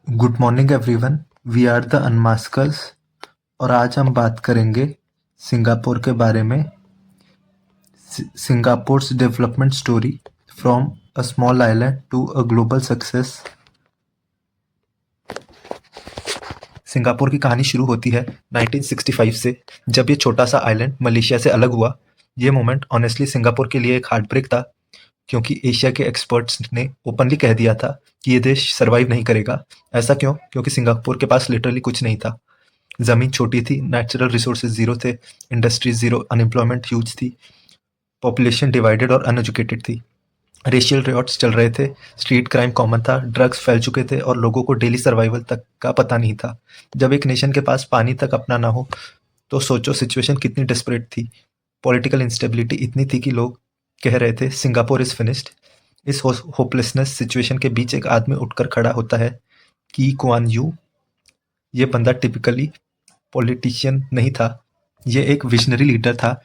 Good morning everyone. We are the unmaskers और आज हम बात करेंगे सिंगापुर के बारे में। Singapore's development story from a small island to a global success. Singapore की कहानी शुरू होती है 1965 से, जब ये छोटा सा आइलैंड मलेशिया से अलग हुआ। ये मोमेंट ऑनेस्टली सिंगापुर के लिए एक हार्ट ब्रेक था, क्योंकि एशिया के एक्सपर्ट्स ने ओपनली कह दिया था कि ये देश सरवाइव नहीं करेगा। ऐसा क्यों? क्योंकि सिंगापुर के पास लिटरली कुछ नहीं था। ज़मीन छोटी थी, नेचुरल रिसोर्सेज ज़ीरो थे, इंडस्ट्रीज ज़ीरो, अनएम्प्लॉयमेंट ह्यूज थी, पॉपुलेशन डिवाइडेड और अनएजुकेटेड थी, रेशियल रियॉट्स चल रहे थे, स्ट्रीट क्राइम कॉमन था, ड्रग्स फैल चुके थे और लोगों को डेली सर्वाइवल तक का पता नहीं था। जब एक नेशन के पास पानी तक अपना ना हो, तो सोचो सिचुएशन कितनी डिस्परेट थी। पॉलिटिकल इंस्टेबिलिटी इतनी थी कि लोग कह रहे थे सिंगापुर इज फिनिश्ड। इस होपलेसनेस सिचुएशन के बीच एक आदमी उठकर खड़ा होता है, की कुआन यू। ये बंदा टिपिकली पॉलिटिशियन नहीं था, ये एक विजनरी लीडर था,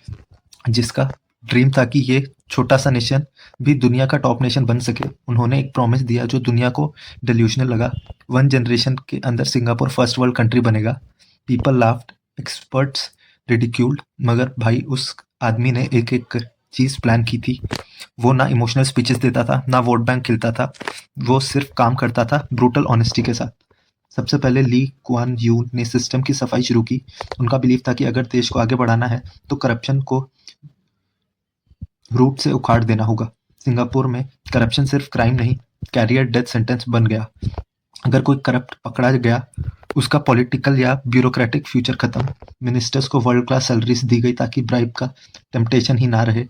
जिसका ड्रीम था कि ये छोटा सा नेशन भी दुनिया का टॉप नेशन बन सके। उन्होंने एक प्रॉमिस दिया जो दुनिया को डिल्यूशनल लगा। 1 जनरेशन के अंदर सिंगापुर फर्स्ट वर्ल्ड कंट्री बनेगा। पीपल लाफ्ड, एक्सपर्ट्स रिडिक्यूल्ड, मगर भाई उस आदमी ने एक-एक चीज़ प्लान की थी। वो ना इमोशनल स्पीचेस देता था, ना वोट बैंक खिलता था, वो सिर्फ काम करता था ब्रूटल ऑनेस्टी के साथ। सबसे पहले ली कुआन यू ने सिस्टम की सफाई शुरू की। उनका बिलीव था कि अगर देश को आगे बढ़ाना है, तो करप्शन को रूट से उखाड़ देना होगा। सिंगापुर में करप्शन सिर्फ क्राइम नहीं, कैरियर डेथ सेंटेंस बन गया। अगर कोई करप्ट पकड़ा गया, उसका पॉलिटिकल या ब्यूरोक्रेटिक फ्यूचर खत्म। मिनिस्टर्स को वर्ल्ड क्लास सैलरीज दी गई ताकि ब्राइब का टेम्पटेशन ही ना रहे।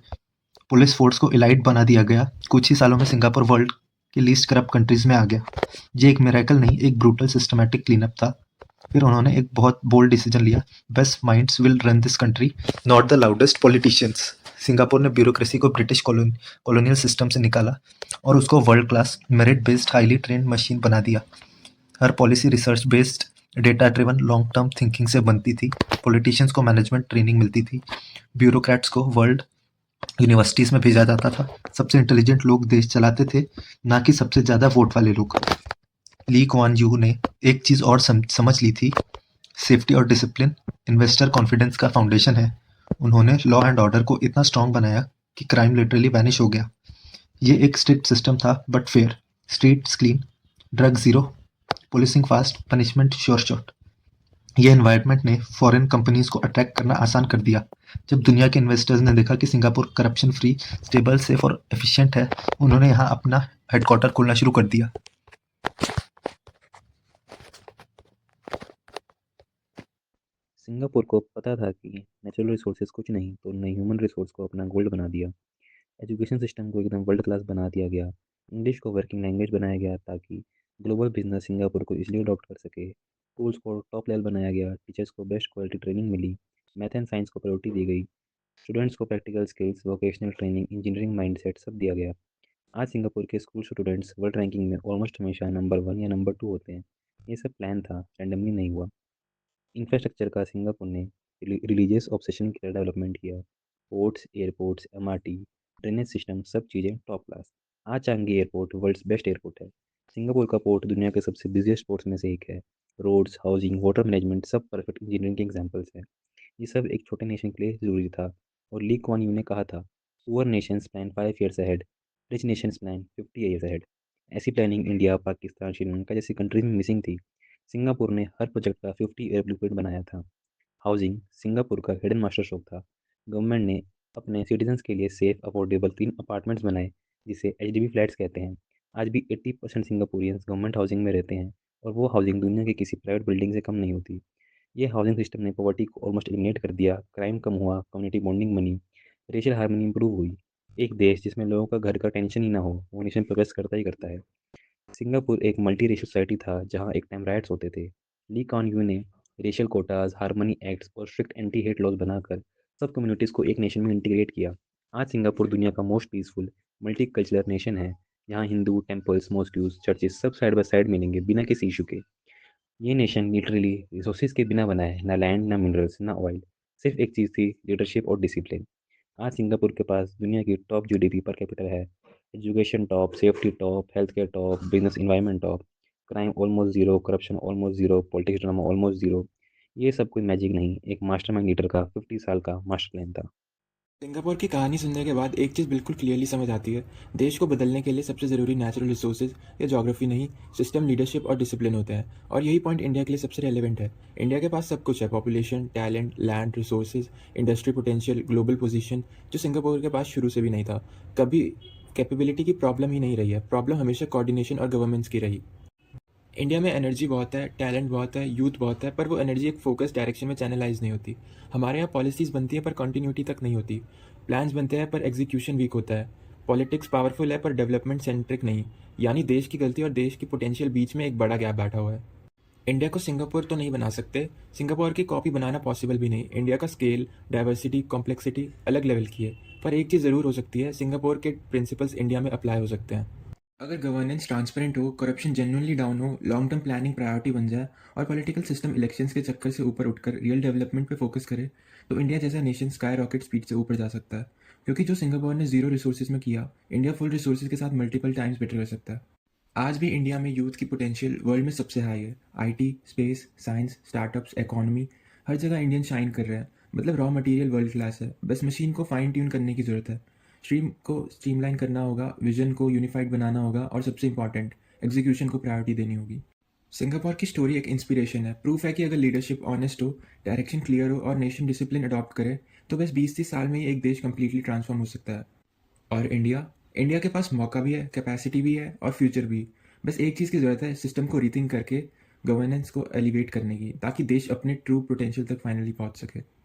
पुलिस फोर्स को इलाइट बना दिया गया। कुछ ही सालों में सिंगापुर वर्ल्ड के लीस्ट करप्ट कंट्रीज में आ गया। ये एक मिरेकल नहीं, एक ब्रूटल सिस्टमैटिक क्लीनअप था। फिर उन्होंने एक बहुत बोल्ड डिसीजन लिया। Best minds will run this country, not the loudest politicians. Singapore ने ब्यूरोक्रेसी को ब्रिटिश कॉलोनियल सिस्टम से निकाला और उसको world class merit based highly trained machine बना दिया। हर policy research based data driven long term thinking से बनती थी। पॉलिटिशियंस को मैनेजमेंट ट्रेनिंग मिलती थी, ब्यूरोक्रेट्स को वर्ल्ड यूनिवर्सिटीज में भेजा जाता था। सबसे इंटेलिजेंट लोग देश चलाते थे, ना कि सबसे ज्यादा वोट वाले लोग। ली कुआन यू ने एक चीज और समझ ली थी, सेफ्टी और डिसिप्लिन इन्वेस्टर कॉन्फिडेंस का फाउंडेशन है। उन्होंने लॉ एंड ऑर्डर को इतना स्ट्रांग बनाया कि क्राइम लिटरली वैनिश हो गया। ये एक स्ट्रिक्ट सिस्टम था but fair. Streets clean, drug zero, policing fast, punishment sure shot. ये एनवायरनमेंट ने फॉरेन कंपनीज को अट्रैक्ट करना आसान कर दिया। जब दुनिया के इन्वेस्टर्स ने देखा कि Singapore corruption free, stable, safe और एफिशिएंट है, उन्होंने यहाँ अपना हेडक्वार्टर खोलना शुरू कर दिया। सिंगापुर को पता था कि नेचुरल रिसोर्सेज कुछ नहीं तो उन्होंने ह्यूमन रिसोर्स को अपना गोल्ड बना दिया। एजुकेशन सिस्टम को एकदम वर्ल्ड क्लास बना दिया गया। इंग्लिश को वर्किंग लैंग्वेज बनाया गया ताकि ग्लोबल बिजनेस सिंगापुर को इजीली अडॉप्ट कर सके। टूल्स को टॉप लेवल बनाया गया, टीचर्स को बेस्ट क्वालिटी ट्रेनिंग मिली, मैथ एंड साइंस को प्रायोरिटी दी गई, स्टूडेंट्स को practical skills, vocational training, engineering mindset सब दिया गया। आज सिंगापुर के स्कूल स्टूडेंट्स वर्ल्ड रैंकिंग में ऑलमोस्ट हमेशा नंबर 1 या नंबर 2 होते हैं। ये सब प्लान था, रैंडमली नहीं हुआ। इंफ्रास्ट्रक्चर का सिंगापुर ने रिलीजियस ऑब्सेशन की तरह डेवलपमेंट किया। Ports, airports, MRT, drainage system सब चीज़ें टॉप क्लास। आज Changi airport world's best airport है। सिंगापुर का पोर्ट दुनिया के सबसे बिजिएस्ट पोर्ट्स में से एक है। रोड्स, हाउसिंग, वाटर मैनेजमेंट सब परफेक्ट इंजीनियरिंग के एग्जाम्पल्स हैं। ये सब एक छोटे नेशन के लिए ज़रूरी था। और ली कुआन यू ने कहा था, poor Nations plan 5 years ahead, rich Nations plan 50 years ahead। ऐसी प्लानिंग इंडिया, पाकिस्तान, श्रीलंका जैसी कंट्रीज में मिसिंग थी। सिंगापुर ने हर प्रोजेक्ट का 50 ईयर ब्लूप्रिंट बनाया था। हाउसिंग सिंगापुर का हिडन मास्टर स्ट्रोक था। गवर्नमेंट ने अपने सिटीजन्स के लिए सेफ अफोर्डेबल 3 अपार्टमेंट्स बनाए, जिसे एचडीबी फ्लैट्स कहते हैं। आज भी 80% सिंगापुरियंस गवर्नमेंट हाउसिंग में रहते हैं, और वो हाउसिंग दुनिया की किसी प्राइवेट बिल्डिंग से कम नहीं होती। ये हाउसिंग सिस्टम ने पॉवर्टी को ऑलमोस्ट एलिमिनेट कर दिया, क्राइम कम हुआ, कम्युनिटी बॉन्डिंग बनी, रेशियल हार्मनी इंप्रूव हुई। एक देश जिसमें लोगों का घर का टेंशन ही ना हो, वो नेशन प्रोग्रेस करता ही करता है। सिंगापुर एक मल्टी रेशियल सोसाइटी था जहाँ एक टाइम राइट्स होते थे। ली कुआन यू ने रेशियल कोटाज, हार्मनी एक्ट्स और स्ट्रिक्ट एंटी हेट लॉज बनाकर सब कम्युनिटीज़ को एक नेशन में इंटीग्रेट किया। आज सिंगापुर दुनिया का most peaceful multi cultural nation है। यहाँ हिंदू टेम्पल्स, मॉस्क्यूज, चर्चेस सब साइड बाय साइड मिलेंगे बिना किसी इशू के। ये नेशन लिटरली रिसोर्सेज के बिना बना है, ना लैंड, ना मिनरल्स, ना ऑयल। सिर्फ एक चीज़ थी, लीडरशिप और डिसिप्लिन। आज सिंगापुर के पास दुनिया की टॉप जीडीपी पर कैपिटल है, education top, safety top, health care top, business environment top. Crime almost zero, corruption almost zero, politics drama almost zero. ये सब कोई मैजिक नहीं, एक मास्टरमाइंड लीडर का 50 साल का मास्टर प्लान था। सिंगापुर की कहानी सुनने के बाद एक चीज़ बिल्कुल क्लियरली समझ आती है। देश को बदलने के लिए सबसे ज़रूरी नेचुरल रिसोर्सेज या ज्योग्राफी नहीं, सिस्टम, लीडरशिप और डिसिप्लिन होते हैं। और यही पॉइंट इंडिया के लिए सबसे रेलेवेंट है। इंडिया के पास सब कुछ है, population, talent, land, resources, industry potential, global position, जो सिंगापुर के पास शुरू से भी नहीं था। कभी कैपेबिलिटी की प्रॉब्लम ही नहीं रही है, प्रॉब्लम हमेशा कोऑर्डिनेशन और गवर्नेंस की रही। इंडिया में एनर्जी बहुत है, टैलेंट बहुत है, यूथ बहुत है, पर वो एनर्जी एक फोकस डायरेक्शन में चैनलाइज नहीं होती। हमारे यहाँ पॉलिसीज़ बनती हैं पर कंटिन्यूटी तक नहीं होती। प्लान्स बनते हैं पर एग्जीक्यूशन वीक होता है। पॉलिटिक्स पावरफुल है पर डेवलपमेंट सेंट्रिक नहीं। यानी देश की गलती और देश की पोटेंशियल बीच में एक बड़ा गैप बैठा हुआ है। इंडिया को सिंगापुर तो नहीं बना सकते, सिंगापुर की कॉपी बनाना पॉसिबल भी नहीं। इंडिया का स्केल, डाइवर्सिटी, कॉम्प्लेक्सिटी अलग लेवल की है। पर एक चीज़ ज़रूर हो सकती है, सिंगापुर के प्रिंसिपल्स इंडिया में अप्लाई हो सकते हैं। अगर गवर्नेंस ट्रांसपेरेंट हो, करप्शन जेन्युइनली डाउन हो, लॉन्ग टर्म प्लानिंग प्रायोरिटी बन जाए और पॉलिटिकल सिस्टम इलेक्शंस के चक्कर से ऊपर उठकर रियल डेवलपमेंट पे फोकस करे, तो इंडिया जैसा नेशन स्काई रॉकेट स्पीड से ऊपर जा सकता है। क्योंकि जो सिंगापुर ने जीरो रिसोर्सेज में किया, इंडिया फुल रिसोर्सेज के साथ मल्टीपल टाइम्स बेटर कर सकता है। आज भी इंडिया में यूथ की पोटेंशियल वर्ल्ड में सबसे हाई है। IT, space, science, startups, economy, हर जगह इंडियन शाइन कर रहे हैं। मतलब रॉ मटेरियल वर्ल्ड क्लास है, बस मशीन को फाइन ट्यून करने की ज़रूरत है। स्ट्रीम को स्ट्रीमलाइन करना होगा, विजन को यूनिफाइड बनाना होगा और सबसे इंपॉर्टेंट, एग्जीक्यूशन को प्रायोरिटी देनी होगी। सिंगापुर की स्टोरी एक इंस्पिरेशन है, प्रूफ है कि अगर लीडरशिप ऑनेस्ट हो, डायरेक्शन क्लियर हो और नेशन डिसिप्लिन अडॉप्ट करे, तो बस 20-30 साल में ही एक देश कंप्लीटली ट्रांसफॉर्म हो सकता है। और इंडिया इंडिया के पास मौका भी है, कैपेसिटी भी है और फ्यूचर भी। बस एक चीज़ की ज़रूरत है, सिस्टम को रीथिंक करके गवर्नेंस को एलिवेट करने की, ताकि देश अपने ट्रू पोटेंशियल तक फाइनली पहुंच सके।